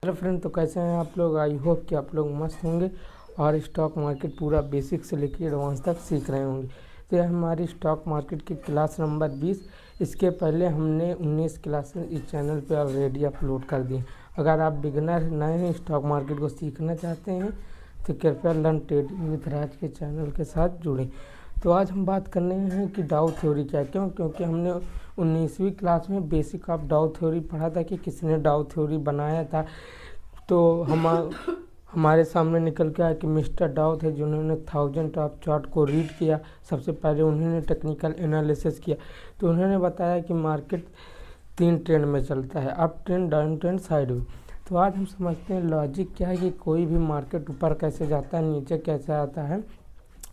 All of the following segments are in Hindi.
हेलो फ्रेंड, तो कैसे हैं आप लोग। आई होप कि आप लोग मस्त होंगे और स्टॉक मार्केट पूरा बेसिक से लेकर एडवांस तक सीख रहे होंगे। तो यह हमारी स्टॉक मार्केट की क्लास नंबर 20। इसके पहले हमने 19 क्लासेस इस चैनल पे ऑलरेडी अपलोड कर दी। अगर आप बिगनर नए हैं, स्टॉक मार्केट को सीखना चाहते हैं, तो कृपया लर्न ट्रेडिंग विद राज के चैनल के साथ जुड़ें। तो आज हम बात करने हैं कि डाउ थ्योरी क्या है। क्योंकि हमने 19वीं क्लास में बेसिक ऑफ डाउ थ्योरी पढ़ा था कि किसने डाउ थ्योरी बनाया था। तो हमारे सामने निकल के आया कि मिस्टर डाउ थे, जिन्होंने 1000 ऑफ चार्ट को रीड किया। सबसे पहले उन्होंने टेक्निकल एनालिसिस किया। तो उन्होंने बताया कि मार्केट 3 ट्रेंड में चलता है, up trend, down trend, sideways. तो आज हम समझते हैं लॉजिक क्या है कि कोई भी मार्केट ऊपर कैसे जाता है, नीचे कैसे आता है।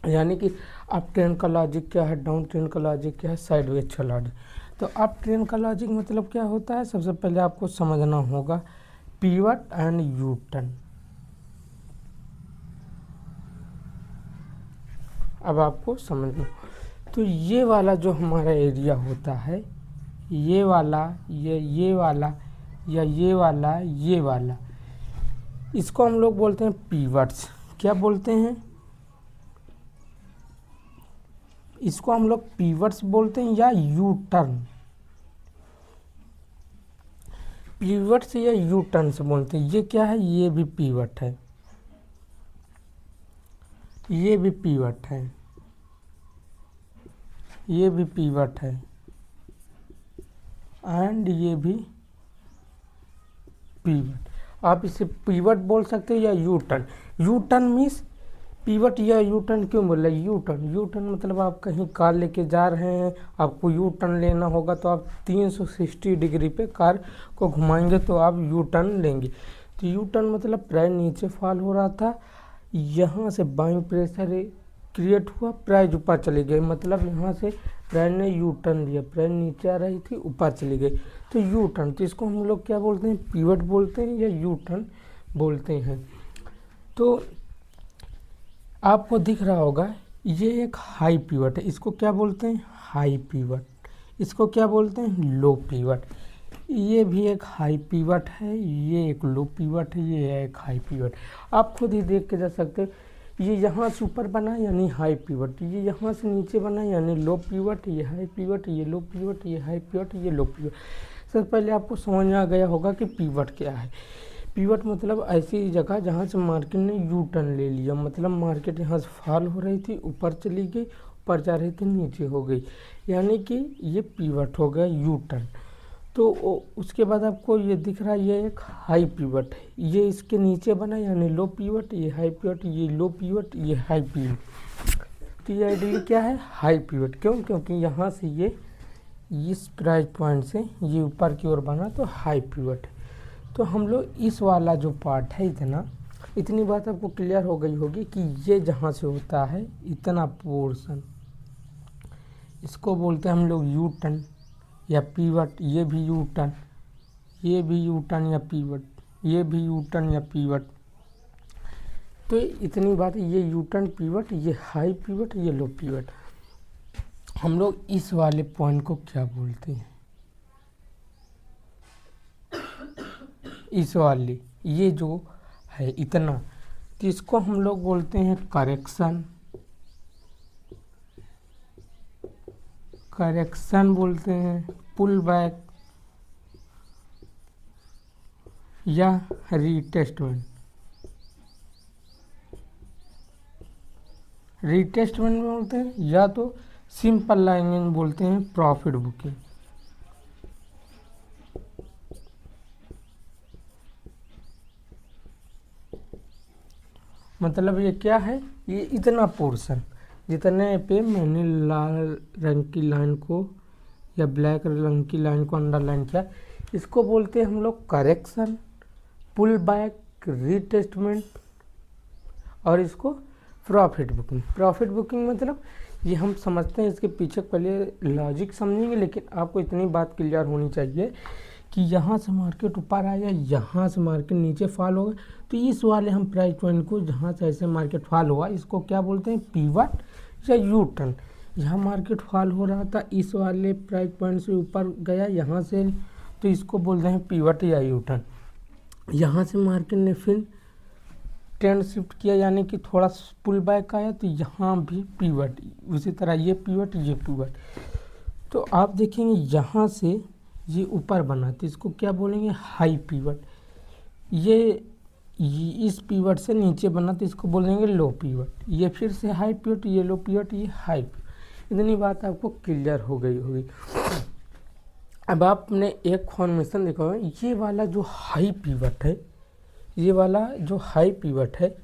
यानी कि अप ट्रेंड का लॉजिक क्या है, डाउन ट्रेंड का लॉजिक क्या है, साइडवेज का लॉजिक। तो अप ट्रेंड का लॉजिक मतलब क्या होता है, सबसे पहले आपको समझना होगा पिवट एंड यू टर्न। अब आपको समझना, तो ये वाला जो हमारा एरिया होता है, ये वाला, ये वाला, या ये वाला, इसको हम लोग बोलते हैं पिवट्स। क्या बोलते हैं इसको? हम लोग पिवट्स बोलते हैं या यू टर्न। पिवट्स या यू टर्न से बोलते हैं। ये क्या है? ये भी पिवट है, ये भी पिवट है, ये भी पिवट है, एंड ये भी पिवट। आप इसे पिवट बोल सकते हैं या U turn. U turn means pivot या यू टर्न क्यों बोल रहे? यू टर्न मतलब आप कहीं कार लेके जा रहे हैं, आपको यू टर्न लेना होगा, तो आप 360 डिग्री पे कार को घुमाएंगे तो आप यू टर्न लेंगे। तो यू टर्न मतलब प्राइस नीचे फॉल हो रहा था, यहाँ से बाइंग प्रेशर क्रिएट हुआ, प्राइस ऊपर चली गई। मतलब यहाँ से प्राइस ने यू टर्न लिया, प्राइस नीचे आ रही थी, ऊपर चली गई, तो यू टर्न। तो इसको हम लोग क्या बोलते हैं? पिवट बोलते हैं या यू टर्न बोलते हैं। तो आपको दिख रहा होगा ये एक हाई पिवट है, इसको क्या बोलते हैं? High pivot. इसको क्या बोलते हैं? लो पिवट। ये भी एक हाई पिवट है, ये एक लो पिवट है, ये एक हाई पिवट। आप खुद ही देख के जा सकते हो। ये यहाँ से ऊपर बना यानी हाई पिवट, ये यहाँ से नीचे बना यानी लो पिवट, ये हाई पिवट, ये लो पिवट, ये हाई पिवट, ये लो पिवट। सबसे पहले आपको समझ में आ गया होगा कि पिवट क्या है। पिवट मतलब ऐसी जगह जहाँ से मार्केट ने यू टर्न ले लिया। मतलब मार्केट यहाँ से फॉल हो रही थी, ऊपर चली गई, ऊपर जा रही थी, नीचे हो गई, यानी कि ये पिवट हो गया, यू टर्न। तो उसके बाद आपको ये दिख रहा है, ये एक हाई पिवट है, ये इसके नीचे बना यानी लो पिवट, ये हाई पिवट, ये लो पिवट, ये हाई पिवट। तो ये आइडियली क्या है? High pivot. क्यों? क्योंकि यहाँ से ये इस प्राइस पॉइंट से ये ऊपर की ओर बना, तो हाई पिवट है। तो हम लोग इस वाला जो पार्ट है, इतनी बात आपको क्लियर हो गई होगी कि ये जहाँ से होता है इतना पोर्शन, इसको बोलते हैं हम लोग यू टर्न या पिवट। ये भी यू टर्न, ये भी यू टर्न या पिवट, ये भी यू टर्न या पिवट। तो इतनी बात, ये यू टर्न, पिवट, ये हाई पिवट, ये लो पिवट। हम लोग इस वाले पॉइंट को क्या बोलते हैं? इस वाले, ये जो है इतना, तो इसको हम लोग बोलते हैं करेक्शन। करेक्शन बोलते हैं, पुल बैक या रीटेस्टमेंट। रीटेस्टमेंट बोलते हैं, या तो सिंपल लैंग्वेज बोलते हैं प्रॉफिट बुकिंग। मतलब ये क्या है? ये इतना पोर्शन जितने पे मैंने लाल रंग की लाइन को या ब्लैक रंग की लाइन को अंडरलाइन किया, इसको बोलते हैं हम लोग करेक्शन, पुल बैक, रीटेस्टमेंट, और इसको प्रॉफिट बुकिंग। प्रॉफिट बुकिंग मतलब ये हम समझते हैं, इसके पीछे पहले लॉजिक समझेंगे, लेकिन आपको इतनी बात क्लियर होनी चाहिए कि यहाँ से मार्केट ऊपर आया, यहाँ से मार्केट नीचे फॉल होगा, तो इस वाले हम प्राइस पॉइंट को, जहाँ से ऐसे मार्केट फॉल हुआ, इसको क्या बोलते हैं? पिवट या यू टर्न। यहाँ मार्केट फॉल हो रहा था, इस वाले प्राइस पॉइंट से ऊपर गया यहाँ से, तो इसको बोलते हैं पिवट या यू टर्न। यहाँ से मार्केट ने फिर ट्रेंड शिफ्ट किया, यानी कि थोड़ा पुल बैक आया, तो यहाँ भी पीवट, उसी तरह ये पीवट ये पीवट। तो आप देखेंगे यहाँ से ये ऊपर बना, तो इसको क्या बोलेंगे, हाई पीवट। ये इस पीवट से नीचे बना, तो इसको बोलेंगे लो पीवट। ये फिर से हाई पीवट, ये लो पीवट, ये हाई पीवट। इतनी बात आपको क्लियर हो गई होगी। अब आपने एक फॉर्मेशन देखा होगा, ये वाला जो हाई पीवट है, ये वाला जो हाई पीवट है,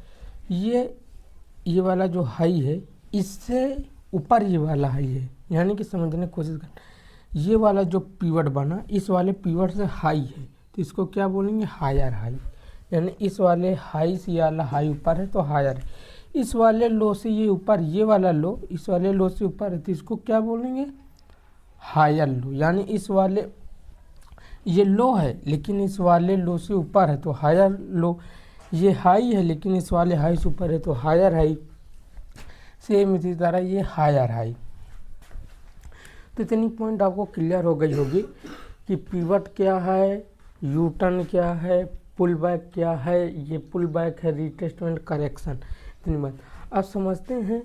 ये वाला जो हाई है, इससे ऊपर ये वाला हाई है, यानी कि समझने की कोशिश कर। ये वाला जो पीवट बना, इस वाले पीवट से हाई है, तो इसको क्या बोलेंगे, हायर हाई। यानी इस वाले हाई से ये वाला हाई ऊपर है तो हायर है। इस वाले लो से ये ऊपर, ये वाला लो इस वाले लो से ऊपर है, तो इसको क्या बोलेंगे, हायर लो। यानी इस वाले, ये लो है लेकिन इस वाले लो से ऊपर है तो हायर लो, ये हाई है लेकिन इस वाले हाई से ऊपर है तो हायर हाई। सेम इसी तरह ये हायर हाई। तो इतनी पॉइंट आपको क्लियर हो गई होगी कि पीवट क्या है, यू टर्न क्या है, पुल बैक क्या है। ये पुल बैक है, रिटेस्टमेंट, करेक्शन। इतनी बात आप समझते हैं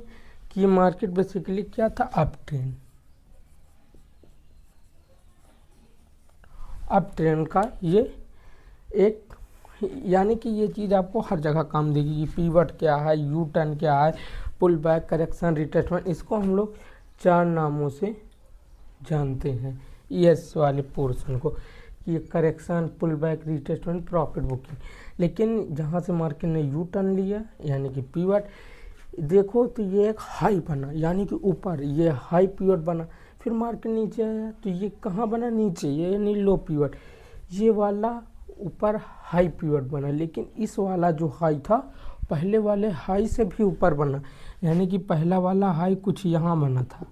कि ये मार्केट बेसिकली क्या था, अप ट्रेंड। अब ट्रेंड का ये एक, यानी कि ये चीज़ आपको हर जगह काम देगी कि पीवट क्या है, यू टर्न क्या है, पुल बैक, करेक्शन, रिटेस्टमेंट। इसको हम लोग 4 नामों से जानते हैं, यस वाले पोर्शन को, कि ये correction, pull back, retracement, profit booking. लेकिन जहाँ से मार्केट ने यू टर्न लिया, यानी कि पीवट, देखो तो ये एक हाई बना, यानी कि ऊपर ये हाई पीवट बना। फिर मार्केट नीचे आया तो ये कहाँ बना, नीचे, ये यानी लो पीवट। ये वाला ऊपर हाई पीवट बना, लेकिन इस वाला जो हाई था पहले वाले हाई से भी ऊपर बना, यानी कि पहला वाला हाई कुछ यहाँ बना था,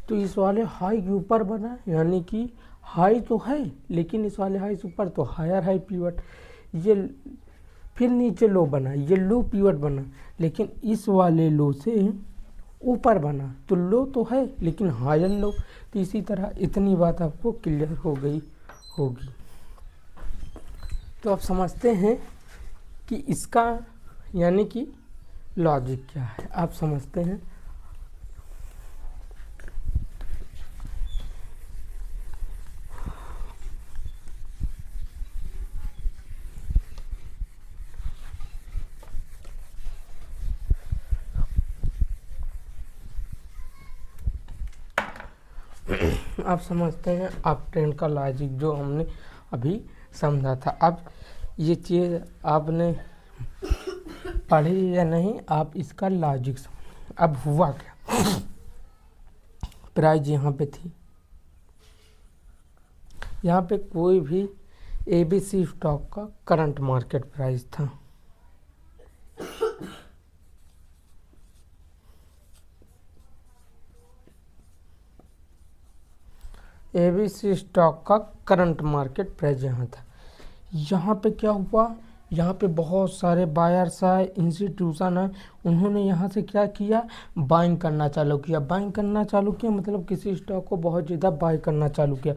तो इस वाले हाई के ऊपर बना, यानी कि हाई तो है लेकिन इस वाले हाई से ऊपर, तो हायर हाई पीवट। ये फिर नीचे लो बना, ये लो पीवट बना, लेकिन इस वाले लो से ऊपर बना, तो लो तो है लेकिन हायर लो। तो इसी तरह इतनी बात आपको क्लियर हो गई होगी। तो आप समझते हैं कि इसका यानी कि लॉजिक क्या है, आप समझते हैं। आप समझते हैं अप ट्रेंड का लॉजिक जो हमने अभी समझा था। अब ये चीज़ आपने पढ़ी या नहीं, आप इसका लॉजिक समझ। अब हुआ क्या, प्राइस यहाँ पे थी, यहाँ पे कोई भी ABC स्टॉक का करंट मार्केट प्राइस था, ABC स्टॉक का करंट मार्केट प्राइस यहाँ था। यहाँ पे क्या हुआ, यहाँ पे बहुत सारे बायर्स आए, इंस्टीट्यूशन आए, उन्होंने यहाँ से क्या किया, बाइंग करना चालू किया। बाइंग करना चालू किया मतलब किसी स्टॉक को बहुत ज़्यादा बाय करना चालू किया,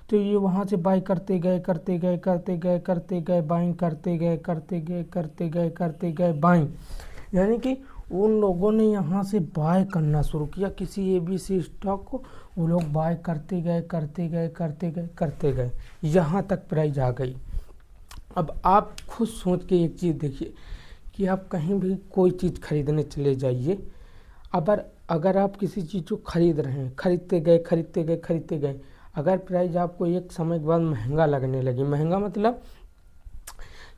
तो ये वहाँ से बाय करते गए करते गए करते गए करते गए, बाइंग करते गए करते गए करते गए करते गए बाइंग, यानी कि उन लोगों ने यहाँ से बाय करना शुरू किया किसी ABC स्टॉक को, वो लोग बाय करते गए करते गए करते गए करते गए, यहाँ तक प्राइस आ गई। अब आप खुद सोच के एक चीज़ देखिए कि आप कहीं भी कोई चीज़ खरीदने चले जाइए, अगर आप किसी चीज़ को खरीद रहे हैं, खरीदते गए खरीदते गए खरीदते गए, अगर प्राइस आपको एक समय के बाद महंगा लगने लगे, महंगा मतलब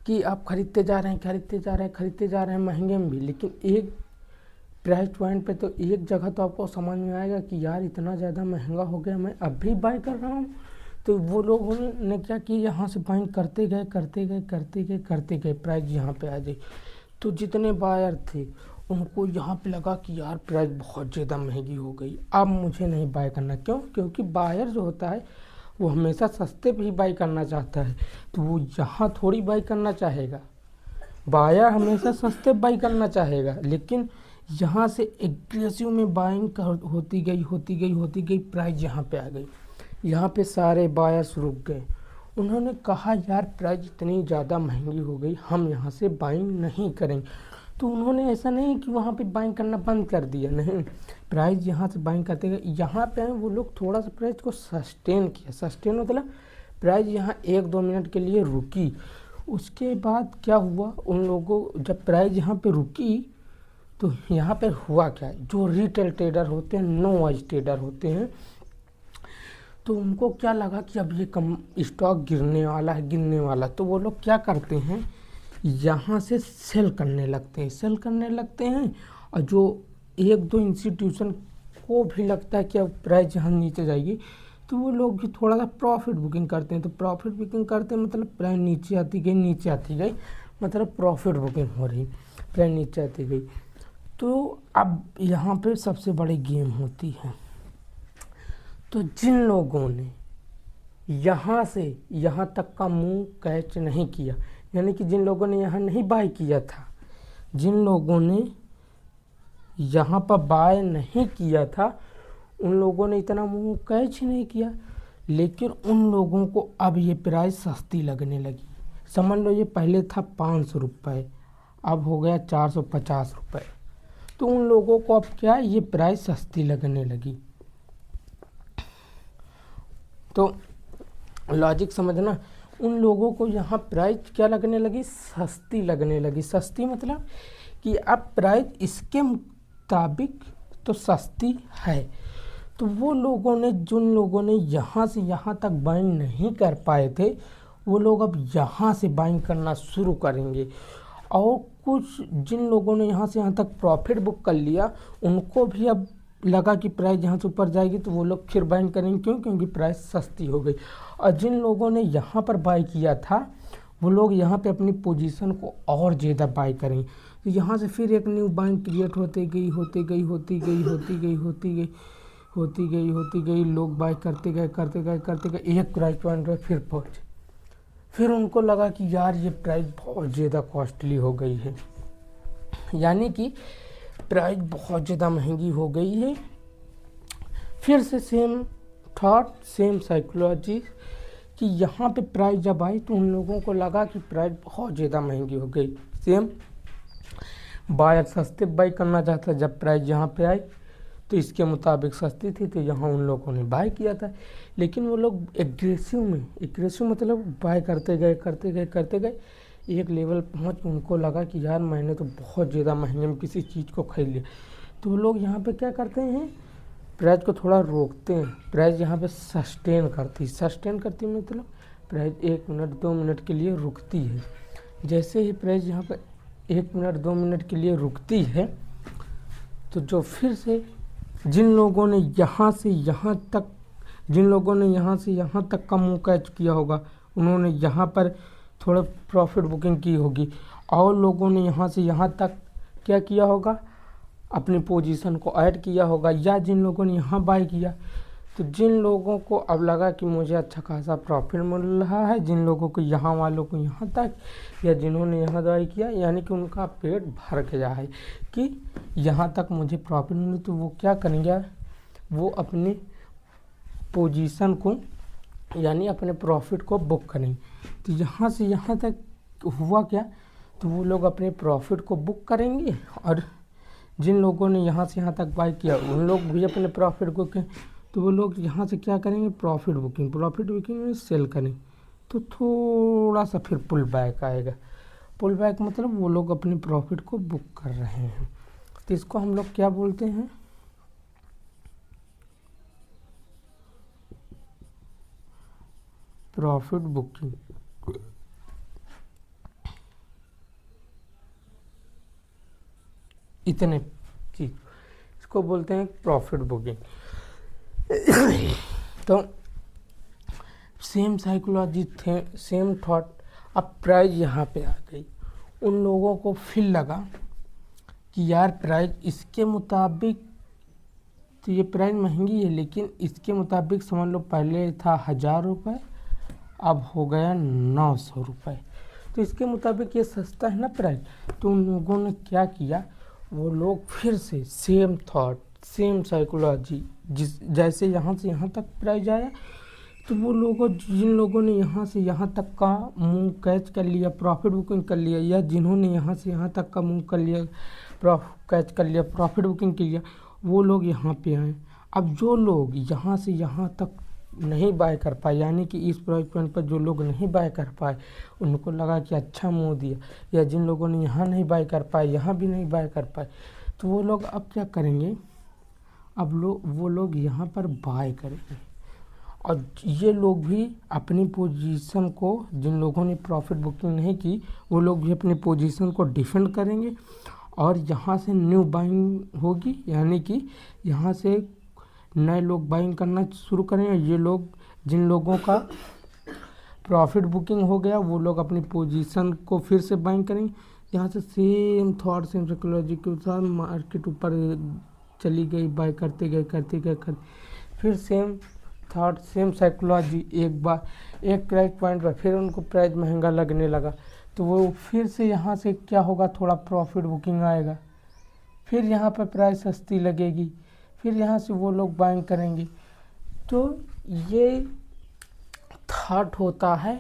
कि आप खरीदते जा रहे हैं खरीदते जा रहे हैं खरीदते जा रहे हैं महंगे में भी, लेकिन एक प्राइस पॉइंट पे तो एक जगह तो आपको समझ में आएगा कि यार इतना ज़्यादा महंगा हो गया, मैं अब भी बाय कर रहा हूँ। तो वो लोगों ने क्या किया, यहाँ से बाइंग करते गए करते गए करते गए करते गए, प्राइस यहाँ पे आ गई। तो जितने बायर थे उनको यहाँ पे लगा कि यार प्राइस बहुत ज़्यादा महंगी हो गई, अब मुझे नहीं बाय करना। क्यों? क्योंकि बायर जो होता है वो हमेशा सस्ते पे ही बाय करना चाहता है, तो वो यहाँ थोड़ी बाय करना चाहेगा। बायर हमेशा सस्ते बाय करना चाहेगा, लेकिन यहाँ से एग्रेसिव में बाइंग होती गई प्राइस यहाँ पे आ गई। यहाँ पे सारे बायर्स रुक गए, उन्होंने कहा यार प्राइस इतनी ज़्यादा महंगी हो गई, हम यहाँ से बाइंग नहीं करेंगे। तो उन्होंने ऐसा नहीं कि वहाँ पे बाइंग करना बंद कर दिया, नहीं, प्राइस यहाँ से बाइंग करते गए। यहाँ पे वो लोग थोड़ा सा प्राइस को सस्टेन किया। सस्टेन मतलब प्राइस यहाँ 1-2 मिनट के लिए रुकी। उसके बाद क्या हुआ, उन लोगों जब प्राइस यहाँ पे रुकी तो यहाँ पे हुआ क्या, जो रिटेल ट्रेडर होते हैं, नो वाइज ट्रेडर होते हैं, तो उनको क्या लगा कि अब ये कम स्टॉक गिरने वाला है, गिरने वाला। तो वो लोग क्या करते हैं, यहाँ से सेल करने लगते हैं। और जो 1-2 इंस्टीट्यूशन को भी लगता है कि अब प्राइस यहाँ नीचे जाएगी, तो वो लोग भी थोड़ा सा प्रॉफिट बुकिंग करते हैं। तो प्रॉफिट बुकिंग करते हैं मतलब प्राइस नीचे आती गई, मतलब प्रॉफिट बुकिंग हो रही, प्राइस नीचे आती गई। तो अब यहाँ पे सबसे बड़ी गेम होती है। तो जिन लोगों ने यहाँ से यहाँ तक का मुंह कैच नहीं किया, यानी कि जिन लोगों ने यहाँ नहीं बाय किया था, जिन लोगों ने यहाँ पर बाय नहीं किया था, उन लोगों ने इतना मुंह कैच नहीं किया। लेकिन उन लोगों को अब ये प्राइस सस्ती लगने लगी। समझ लो ये पहले था 500 रुपये, अब हो गया 450 रुपये। तो उन लोगों को अब क्या, ये प्राइस सस्ती लगने लगी। तो लॉजिक समझना, उन लोगों को यहाँ प्राइस क्या लगने लगी, सस्ती लगने लगी। सस्ती मतलब कि अब प्राइस इसके मुताबिक तो सस्ती है। तो वो लोगों ने, जिन लोगों ने यहाँ से यहाँ तक बाइंग नहीं कर पाए थे, वो लोग अब यहाँ से बाइंग करना शुरू करेंगे। और कुछ जिन लोगों ने यहाँ से यहाँ तक प्रॉफिट बुक कर लिया, उनको भी अब लगा कि प्राइस यहाँ से ऊपर जाएगी, तो वो लोग फिर बाइंग करेंगे। क्यों? क्योंकि प्राइस सस्ती हो गई। और जिन लोगों ने यहाँ पर बाई किया था, वो लोग यहाँ पे अपनी पोजीशन को और ज़्यादा बाई करेंगे। तो यहाँ से फिर एक न्यू बाइंग क्रिएट होती गई, लोग बाई करते गए, एक प्राइस पॉइंट पर फिर पहुँचे। फिर उनको लगा कि यार ये प्राइस बहुत ज़्यादा कॉस्टली हो गई है, यानी कि प्राइस बहुत ज़्यादा महंगी हो गई है। फिर से सेम थॉट, सेम साइकोलॉजी कि यहाँ पे प्राइस जब आई तो उन लोगों को लगा कि प्राइस बहुत ज़्यादा महंगी हो गई। सेम बायर सस्ते बाई करना चाहता, जब प्राइस यहाँ पे आई तो इसके मुताबिक सस्ती थी, तो यहाँ उन लोगों ने बाय किया था। लेकिन वो लोग एग्रेसिव मतलब बाय करते गए, एक लेवल पहुँच उनको लगा कि यार मैंने तो बहुत ज़्यादा महंगे में किसी चीज़ को खरीद लिया। तो वो लोग यहाँ पे क्या करते हैं, प्राइस को थोड़ा रोकते हैं। प्राइस यहाँ पे सस्टेन करती मतलब प्राइस 1 मिनट 2 मिनट के लिए रुकती है। जैसे ही प्राइस यहाँ पर 1 मिनट 2 मिनट के लिए रुकती है, तो जो फिर से जिन लोगों ने यहाँ से यहाँ तक का मुँह कैच किया होगा, उन्होंने यहाँ पर थोड़ा प्रॉफिट बुकिंग की होगी, और लोगों ने यहाँ से यहाँ तक क्या किया होगा, अपनी पोजीशन को ऐड किया होगा। या जिन लोगों ने यहाँ बाय किया, तो जिन लोगों को अब लगा कि मुझे अच्छा खासा प्रॉफिट मिल रहा है, जिन लोगों को यहाँ वालों को यहाँ तक, या जिन्होंने यहाँ बाय किया, यानी कि उनका पेट भर गया है कि यहाँ तक मुझे प्रॉफिट मिले, तो वो क्या करेंगे, वो अपनी पोजीशन को यानी अपने प्रॉफिट को बुक करेंगे। तो यहाँ से यहाँ तक हुआ क्या, तो वो लोग अपने प्रॉफिट को बुक करेंगे, और जिन लोगों ने यहाँ से यहाँ तक बाय किया, उन लोग भी अपने प्रॉफिट को, तो वो लोग यहाँ से क्या करेंगे, प्रॉफिट बुकिंग में सेल करेंगे। तो थोड़ा सा फिर पुल बैक आएगा। पुल बैक मतलब वो लोग अपने प्रॉफिट को बुक कर रहे हैं। तो इसको हम लोग क्या बोलते हैं, प्रॉफिट बुकिंग। इतने चीज इसको बोलते हैं प्रॉफिट बुकिंग। तो सेम साइकोलॉजी थे, सेम थॉट। अब प्राइस यहाँ पे आ गई, उन लोगों को फिर लगा कि यार प्राइस इसके मुताबिक तो ये प्राइस महंगी है, लेकिन इसके मुताबिक समझ लो पहले था 1000 रुपये, अब हो गया 900 रुपये, तो इसके मुताबिक ये सस्ता है ना प्राइस। तो उन लोगों ने क्या किया, वो लोग फिर से सेम थॉट, सेम साइकोलॉजी, जैसे यहाँ से यहाँ तक प्राइस आया, तो वो लोगों जिन लोगों ने यहाँ से यहाँ तक का मुंह कैच कर लिया, प्रॉफिट बुकिंग कर लिया, या जिन्होंने यहाँ से यहाँ तक का मुंह कर लिया, कैच कर लिया, प्रॉफिट बुकिंग किया, वो लोग यहाँ पे आए। अब जो लोग यहाँ से यहाँ तक नहीं बाय कर पाए, यानी कि इस प्राइस पॉइंट पर जो लोग नहीं बाय कर पाए, उनको लगा कि अच्छा मुँह दिया, या जिन लोगों ने यहाँ नहीं बाय कर पाए, यहाँ भी नहीं बाय कर पाए, तो वो लोग अब क्या करेंगे, अब वो लोग यहाँ पर बाय करेंगे। और ये लोग भी अपनी पोजीशन को, जिन लोगों ने प्रॉफिट बुकिंग नहीं की, वो लोग भी अपनी पोजीशन को डिफेंड करेंगे और यहाँ से न्यू बाइंग होगी, यानी कि यहाँ से नए लोग बाइंग करना शुरू करेंगे। ये लोग, जिन लोगों का प्रॉफिट बुकिंग हो गया, वो लोग अपनी पोजीशन को फिर से बाइंग करेंगे। यहाँ से सेम थॉट, सेम साइकोलॉजी के साथ मार्केट ऊपर चली गई, बाय करते गए, फिर सेम थॉट, सेम साइकोलॉजी, एक बार एक प्राइस पॉइंट पर फिर उनको प्राइस महंगा लगने लगा, तो वो फिर से यहाँ से क्या होगा, थोड़ा प्रॉफिट बुकिंग आएगा, फिर यहाँ पर प्राइस सस्ती लगेगी, फिर यहाँ से वो लोग बाइंग करेंगे। तो ये थॉट होता है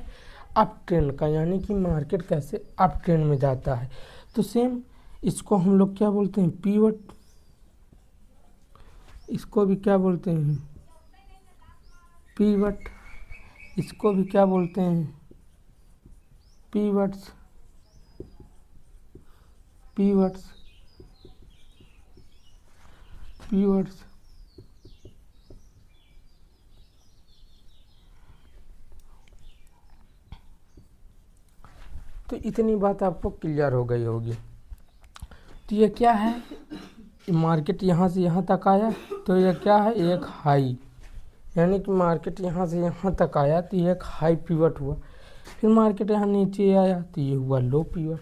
अप ट्रेंड का, यानी कि मार्केट कैसे अप ट्रेंड में जाता है। तो सेम इसको हम लोग क्या बोलते हैं, पीवट, इसको भी क्या बोलते हैं, पीवट, इसको भी क्या बोलते हैं, पीवट्स, पीवट्स, पीवट्स। तो इतनी बात आपको क्लियर हो गई होगी। तो ये क्या है, मार्केट यहाँ से यहाँ तक आया, तो ये क्या है, एक हाई, यानी कि मार्केट यहाँ से यहाँ तक आया तो ये एक हाई पीवट हुआ। फिर मार्केट यहाँ नीचे आया तो ये हुआ लो पीवट,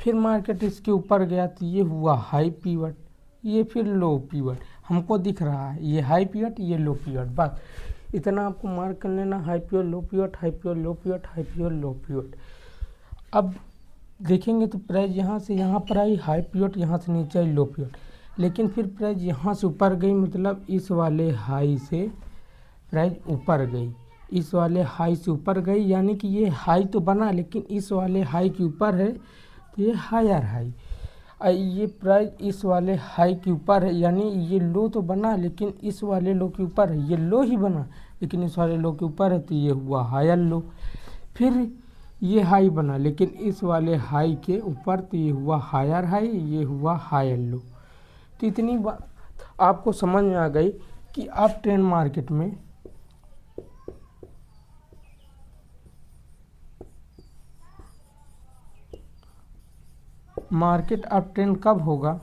फिर मार्केट इसके ऊपर गया तो ये हुआ हाई पीवट, ये फिर लो पीवट। हमको दिख रहा है ये हाई पीवट, ये लो पीवट, बस इतना आपको मार्क कर लेना, हाई पीवट, लो पीवट, हाई पीवट, लो पीवट, हाई पीवट, लो पीवट। अब देखेंगे तो प्राइस यहाँ से यहाँ पर आई हाई पीवट, यहाँ से नीचे आई लो पीवट, लेकिन फिर प्राइस यहाँ से ऊपर गई, मतलब इस वाले हाई से प्राइस ऊपर गई, इस वाले हाई से ऊपर गई, यानी कि ये हाई तो बना लेकिन इस वाले हाई के ऊपर है, तो ये हायर हाई। ये प्राइस इस वाले हाई के ऊपर है, यानी ये लो तो बना लेकिन इस वाले लो के ऊपर है, ये लो ही बना लेकिन इस वाले लो के ऊपर है, तो ये हुआ हायर लो। फिर ये हाई बना लेकिन इस वाले हाई के ऊपर, तो ये हुआ हायर हाई, ये हुआ हायर लो। तो इतनी बात आपको समझ में आ गई कि अप ट्रेंड मार्केट में मार्केट अप ट्रेंड कब होगा,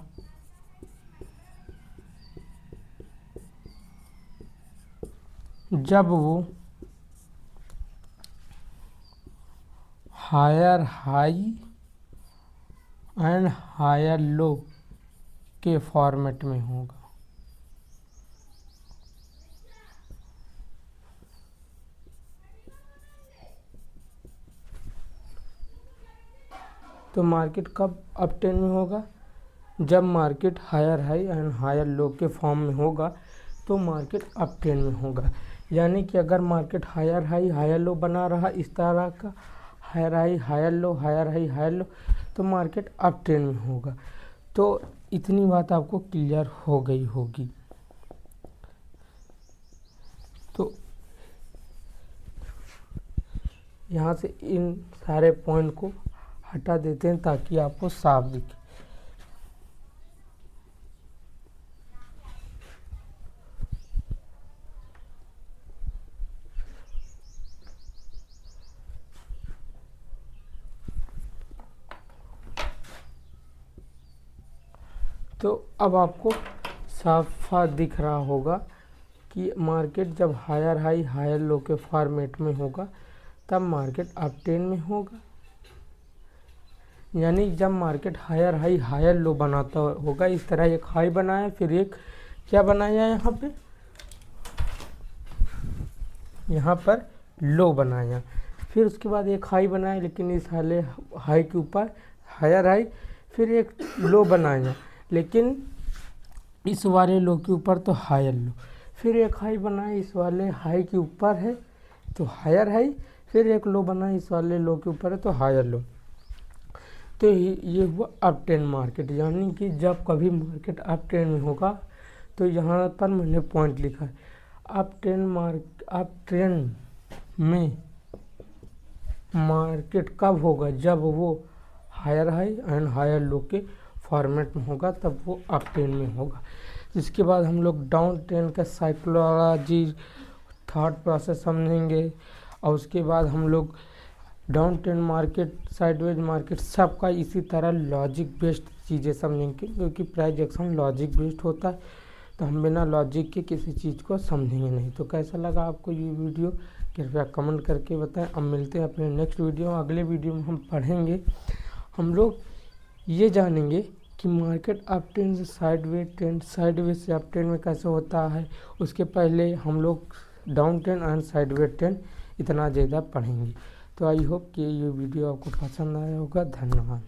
जब वो higher high and higher low के फॉर्मेट में होगा। तो मार्केट कब अप ट्रेंड में होगा, जब market higher high and higher low के फॉर्म में होगा, तो मार्केट अप ट्रेंड में होगा। यानी कि अगर market higher high higher low बना रहा, इस तरह का higher high higher low, higher high higher low, तो मार्केट अप ट्रेंड में होगा। तो इतनी बात आपको क्लियर हो गई होगी। तो यहाँ से इन सारे पॉइंट को हटा देते हैं ताकि आपको साफ दिखे। तो अब आपको साफा दिख रहा होगा कि मार्केट जब हायर हाई हायर लो के फॉर्मेट में होगा तब मार्केट अप ट्रेंड में होगा। यानी जब market higher high higher low बनाता होगा, इस तरह एक हाई बनाया, फिर एक क्या बनाया यहाँ पर लो बनाया, फिर उसके बाद एक हाई बनाया लेकिन इस हाले हाई के ऊपर हायर हाई, फिर एक लो बनाया लेकिन इस वाले लो के ऊपर तो हायर लो, फिर एक हाई बनाया इस वाले हाई के ऊपर है, तो हायर हाई, फिर एक लो बना, इस वाले लो के ऊपर है तो हायर लो। तो ये हुआ अप ट्रेंड मार्केट, यानी कि जब कभी मार्केट अप ट्रेंड में होगा तो यहाँ पर मैंने पॉइंट लिखा है अप ट्रेंड में मार्केट कब होगा, जब वो higher high and higher low के फॉर्मेट में होगा, तब वो अप ट्रेंड में होगा। इसके बाद हम लोग डाउन ट्रेंड का साइकोलॉजी थॉट प्रोसेस समझेंगे, और उसके बाद हम लोग down trend market, sideways market, सबका इसी तरह लॉजिक बेस्ड चीज़ें समझेंगे, क्योंकि प्राइस एक्शन लॉजिक बेस्ड होता है, तो हम बिना लॉजिक के किसी चीज़ को समझेंगे नहीं। तो कैसा लगा आपको ये वीडियो, कृपया कमेंट करके बताएं। अब मिलते हैं अपने नेक्स्ट वीडियो में। अगले वीडियो में हम पढ़ेंगे, हम लोग ये जानेंगे कि मार्केट अप ट्रेंड से साइडवेज ट्रेंड, साइडवेज से अप ट्रेंड में कैसे होता है। उसके पहले हम लोग down trend and sideways trend इतना ज़्यादा पढ़ेंगे। तो आई होप कि ये वीडियो आपको पसंद आया होगा। धन्यवाद।